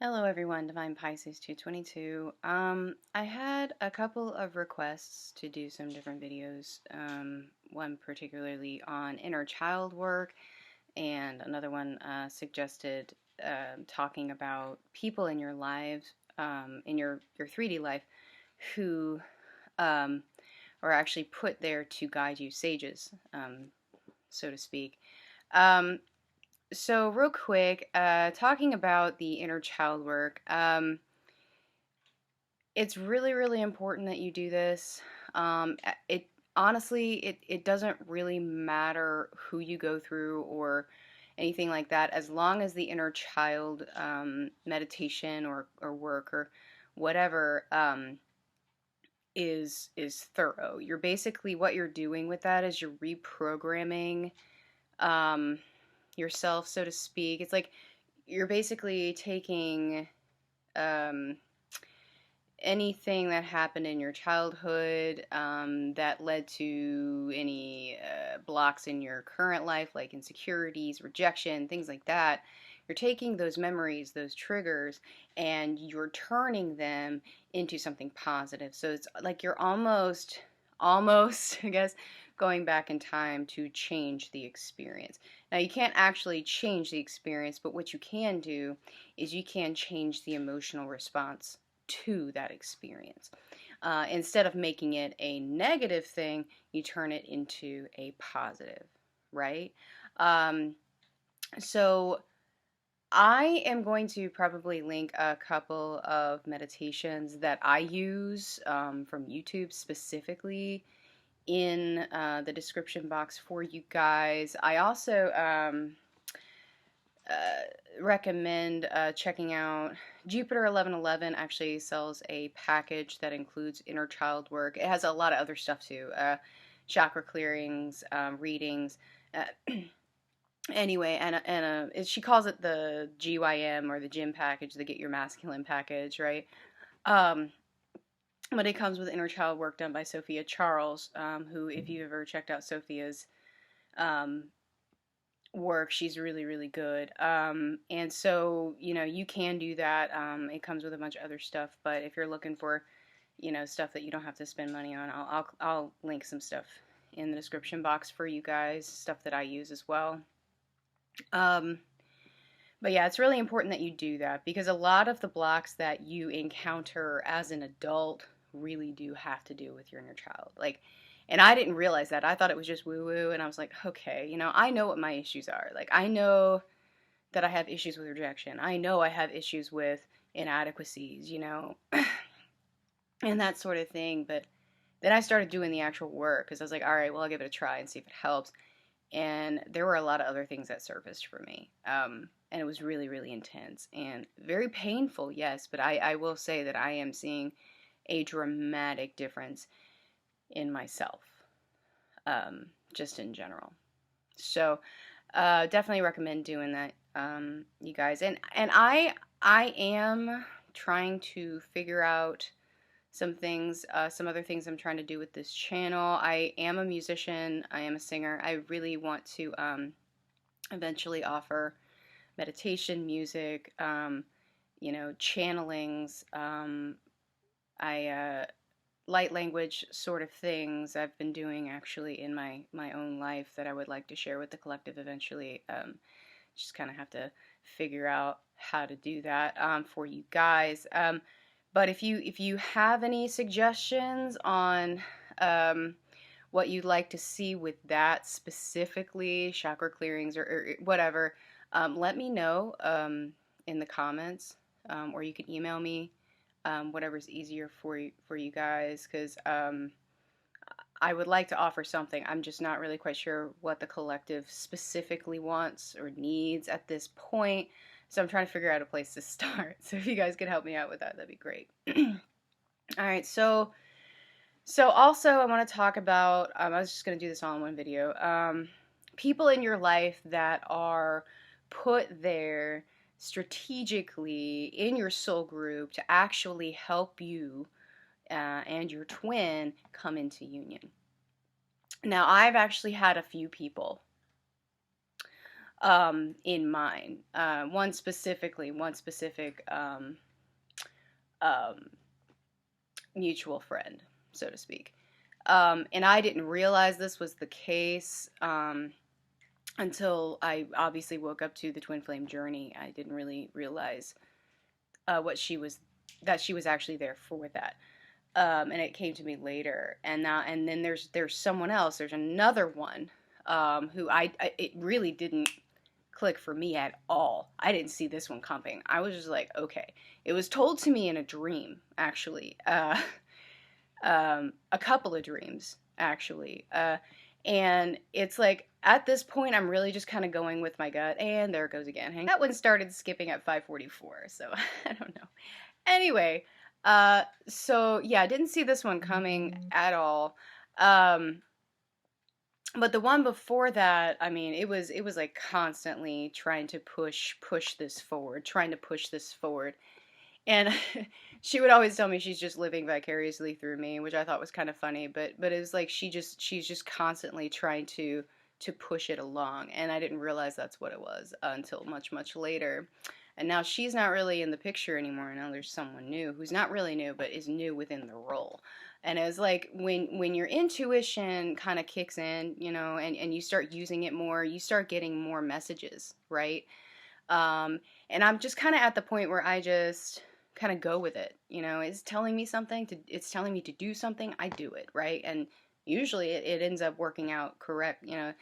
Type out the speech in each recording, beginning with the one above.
Hello everyone, Divine Pisces 222. I had a couple of requests to do some different videos. One particularly on inner child work, and another one suggested talking about people in your lives, in your 3D life, who are actually put there to guide you, sages, so to speak. Um, so real quick, talking about the inner child work, it's really, really important that you do this. It honestly, it doesn't really matter who you go through or anything like that, as long as the inner child meditation or work or whatever is thorough. You're basically, what you're doing with that is you're reprogramming um, yourself, so to speak. It's like you're basically taking um, anything that happened in your childhood that led to any blocks in your current life, like insecurities, rejection, things like that. You're taking those memories, those triggers, and you're turning them into something positive. So it's like you're almost, I guess, going back in time to change the experience. Now, you can't actually change the experience, but what you can do is you can change the emotional response to that experience. Instead of making it a negative thing, you turn it into a positive, right? Um, so I am going to probably link a couple of meditations that I use from YouTube specifically in the description box for you guys. I also recommend checking out Jupiter 1111. Actually sells a package that includes inner child work. It has a lot of other stuff too, chakra clearings, readings. Uh, anyway, she calls it the GYM, or the gym package, the Get Your Masculine package, right? Um, but it comes with inner child work done by Sophia Charles, who, if you've ever checked out Sophia's um, work, she's really, really good. And so, you can do that. It comes with a bunch of other stuff, but if you're looking for, stuff that you don't have to spend money on, I'll link some stuff in the description box for you guys, stuff that I use as well. Um, but yeah, it's really important that you do that, because a lot of the blocks that you encounter as an adult really do have to do with your inner child. Like, and I didn't realize that. I thought it was just woo woo, and I was like, okay, I know what my issues are. Like, I know that I have issues with rejection. I know I have issues with inadequacies, and that sort of thing. But then I started doing the actual work, because I was like, all right, well, I'll give it a try and see if it helps. And there were a lot of other things that surfaced for me. And it was really, really intense and very painful, yes, but I will say that I am seeing a dramatic difference in myself, just in general. So, definitely recommend doing that, you guys. And I am trying to figure out some other things I'm trying to do with this channel. I am a musician. I am a singer. I really want to eventually offer meditation music, channelings. I light language sort of things I've been doing actually in my own life that I would like to share with the collective eventually. Just kind of have to figure out how to do that for you guys. But if you have any suggestions on what you'd like to see with that specifically, chakra clearings or whatever, let me know in the comments, or you can email me, whatever's easier for you guys, because I would like to offer something. I'm just not really quite sure what the collective specifically wants or needs at this point. So I'm trying to figure out a place to start. So if you guys could help me out with that, that'd be great. All right, so also I want to talk about, I was just going to do this all in one video, people in your life that are put there strategically in your soul group to actually help you and your twin come into union. Now, I've actually had a few people in mind. One specific um, mutual friend, so to speak. And I didn't realize this was the case until I obviously woke up to the twin flame journey. I didn't really realize what she was that she was actually there for that. And it came to me later. And then there's someone else. There's another one who it really didn't click for me at all. I didn't see this one coming. I was just like, okay. It was told to me in a dream, actually. A couple of dreams, actually. And it's like, at this point, I'm really just kind of going with my gut. And there it goes again. That one started skipping at 5:44, so I don't know. Anyway, so yeah, I didn't see this one coming at all. But the one before that, I mean, it was like constantly trying to push this forward, trying to push this forward. And she would always tell me she's just living vicariously through me, which I thought was kind of funny, but it was like she's just constantly trying to push it along, and I didn't realize that's what it was until much later. And now she's not really in the picture anymore. Now there's someone new who's not really new, but is new within the role. And it's like when your intuition kind of kicks in, you know, and you start using it more, you start getting more messages, right? And I'm just kind of at the point where I just kind of go with it. You know, it's telling me something it's telling me to do something, I do it, right? And usually it ends up working out correct, you know.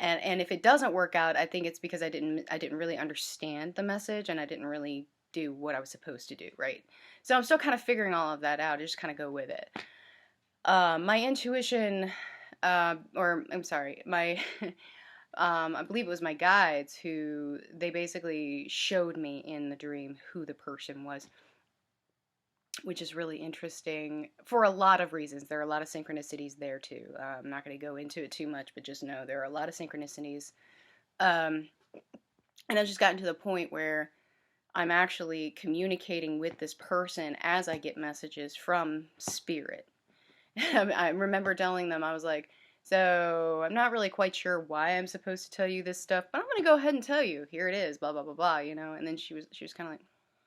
And if it doesn't work out, I think it's because I didn't really understand the message, and I didn't really do what I was supposed to do, right? So I'm still kind of figuring all of that out. I just kind of go with it. My intuition, or I'm sorry, my I believe it was my guides who they basically showed me in the dream who the person was, which is really interesting for a lot of reasons. There are a lot of synchronicities there too. I'm not going to go into it too much, but just know there are a lot of synchronicities. And I've just gotten to the point where I'm actually communicating with this person as I get messages from spirit. I remember telling them, I was like, so I'm not really quite sure why I'm supposed to tell you this stuff, but I'm going to go ahead and tell you. Here it is, blah, blah, blah, blah, you know? And then she was kind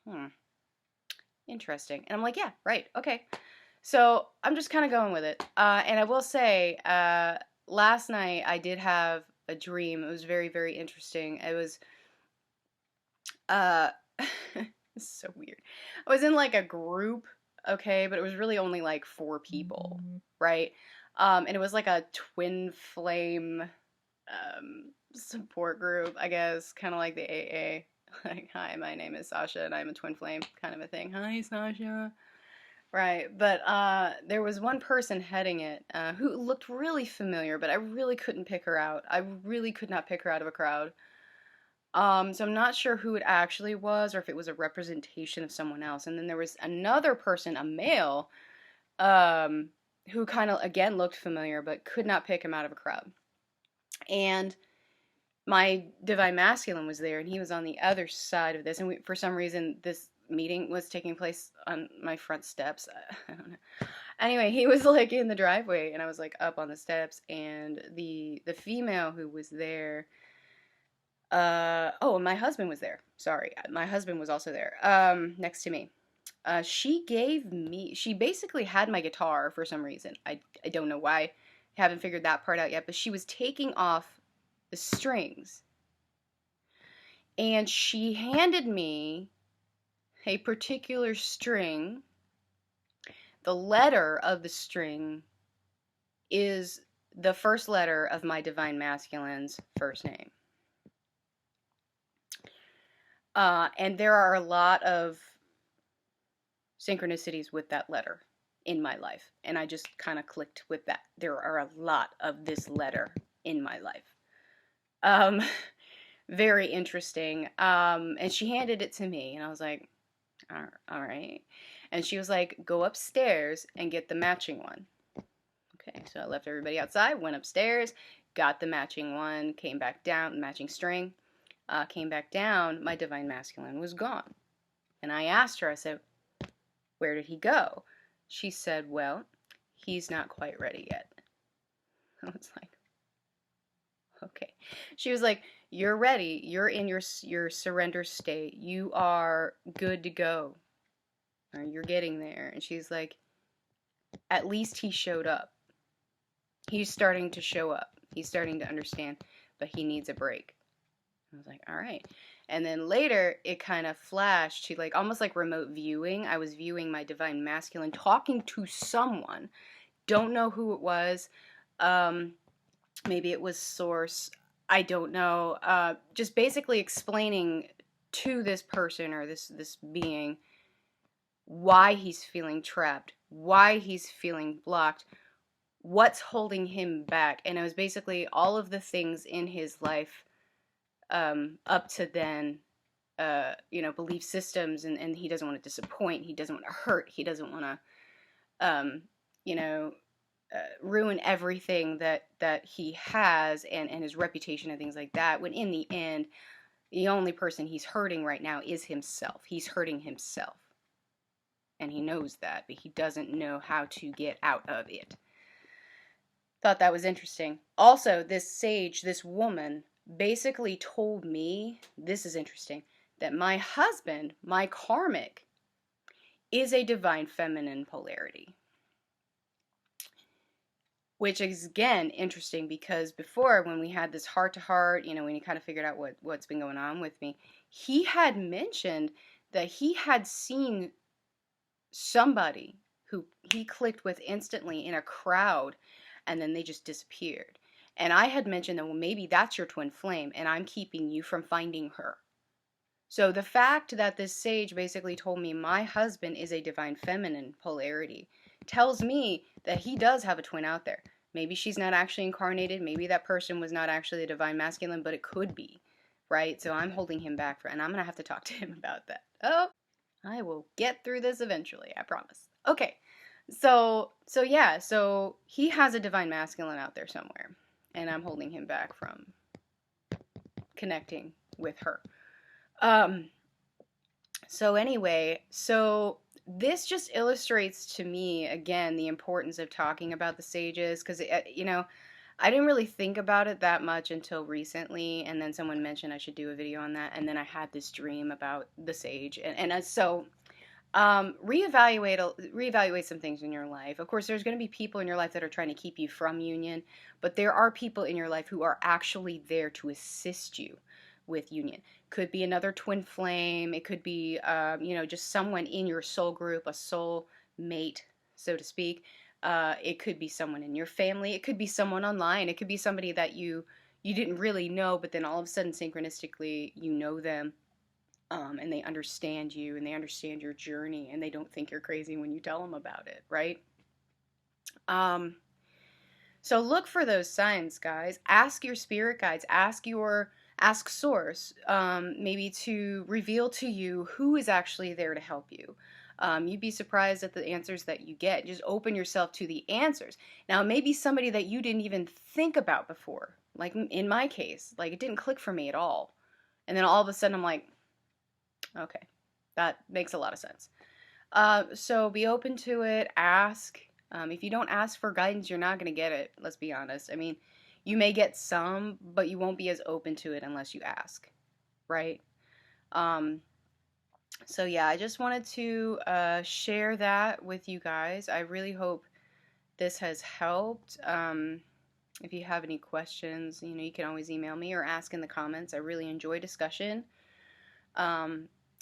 of like, interesting. And I'm like, yeah, right, okay. So I'm just kind of going with it. And I will say, last night I did have a dream. It was very, very interesting. It was, it's so weird. I was in like a group, okay, but it was really only like 4 people, right? And it was like a twin flame support group, I guess, kind of like the AA. Like, hi, my name is Sasha, and I'm a twin flame, kind of a thing. Hi, Sasha. Right, but there was one person heading it who looked really familiar, but I really couldn't pick her out. I really could not pick her out of a crowd. So I'm not sure who it actually was, or if it was a representation of someone else. And then there was another person, a male, who kind of, again, looked familiar, but could not pick him out of a crowd. And my divine masculine was there, and he was on the other side of this. And for some reason, this meeting was taking place on my front steps. I don't know. Anyway, he was like in the driveway, and I was like up on the steps, and the female who was there, oh, my husband was there. Sorry, my husband was also there, next to me. She basically had my guitar for some reason. I don't know why. I haven't figured that part out yet, but she was taking off the strings. And she handed me a particular string. The letter of the string is the first letter of my divine masculine's first name. And there are a lot of synchronicities with that letter in my life. And I just kind of clicked with that. There are a lot of this letter in my life. Very interesting. And she handed it to me, and I was like, all right. And she was like, go upstairs and get the matching one. Okay, so I left everybody outside, went upstairs, got the matching one, came back down, matching string, came back down, my divine masculine was gone. And I asked her, I said, where did he go? She said, well, he's not quite ready yet. I was like, okay. She was like, You're ready. You're in your surrender state. You are good to go. Or you're getting there. And she's like, at least he showed up. He's starting to show up. He's starting to understand, but he needs a break. I was like, all right. And then later, it kind of flashed to like almost like remote viewing. I was viewing my divine masculine talking to someone. Don't know who it was. Maybe it was Source. I don't know. Just basically explaining to this person or this being why he's feeling trapped, why he's feeling blocked, what's holding him back. And it was basically all of the things in his life up to then, belief systems, and he doesn't want to disappoint, he doesn't want to hurt, he doesn't want to, ruin everything that he has and his reputation and things like that, when in the end, the only person he's hurting right now is himself. He's hurting himself. And he knows that, but he doesn't know how to get out of it. Thought that was interesting. Also, this sage, this woman, basically told me, this is interesting, that my husband, my karmic, is a divine feminine polarity. Which is, again, interesting because before, when we had this heart-to-heart, when he kind of figured out what's been going on with me, he had mentioned that he had seen somebody who he clicked with instantly in a crowd, and then they just disappeared. And I had mentioned that, well, maybe that's your twin flame, and I'm keeping you from finding her. So the fact that this sage basically told me my husband is a divine feminine polarity tells me that he does have a twin out there. Maybe she's not actually incarnated. Maybe that person was not actually a divine masculine, but it could be, right? So I'm holding him back and I'm going to have to talk to him about that. Oh, I will get through this eventually, I promise. Okay, so he has a divine masculine out there somewhere, and I'm holding him back from connecting with her. So this just illustrates to me, again, the importance of talking about the sages, because, I didn't really think about it that much until recently, and then someone mentioned I should do a video on that, and then I had this dream about the sage, so reevaluate some things in your life. Of course, there's going to be people in your life that are trying to keep you from union, but there are people in your life who are actually there to assist you with union. Could be another twin flame. It could be, just someone in your soul group, a soul mate, so to speak. It could be someone in your family. It could be someone online. It could be somebody that you didn't really know, but then all of a sudden, synchronistically, you know them, and they understand you, and they understand your journey, and they don't think you're crazy when you tell them about it, right? So look for those signs, guys. Ask your spirit guides. Ask Source, maybe to reveal to you who is actually there to help you. You'd be surprised at the answers that you get. Just open yourself to the answers. Now, it may be somebody that you didn't even think about before. Like in my case, like it didn't click for me at all. And then all of a sudden I'm like, okay, that makes a lot of sense. So be open to it. Ask. If you don't ask for guidance, you're not going to get it. Let's be honest. I mean, you may get some, but you won't be as open to it unless you ask, right? So yeah, I just wanted to share that with you guys. I really hope this has helped. If you have any questions, you can always email me or ask in the comments. I really enjoy discussion.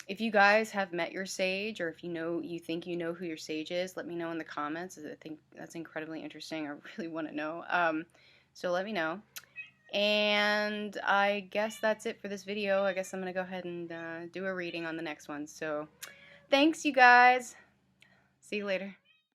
If you guys have met your sage, or if you think you know who your sage is, let me know in the comments. I think that's incredibly interesting. I really want to know. So let me know. And I guess that's it for this video. I guess I'm going to go ahead and do a reading on the next one. So thanks, you guys. See you later.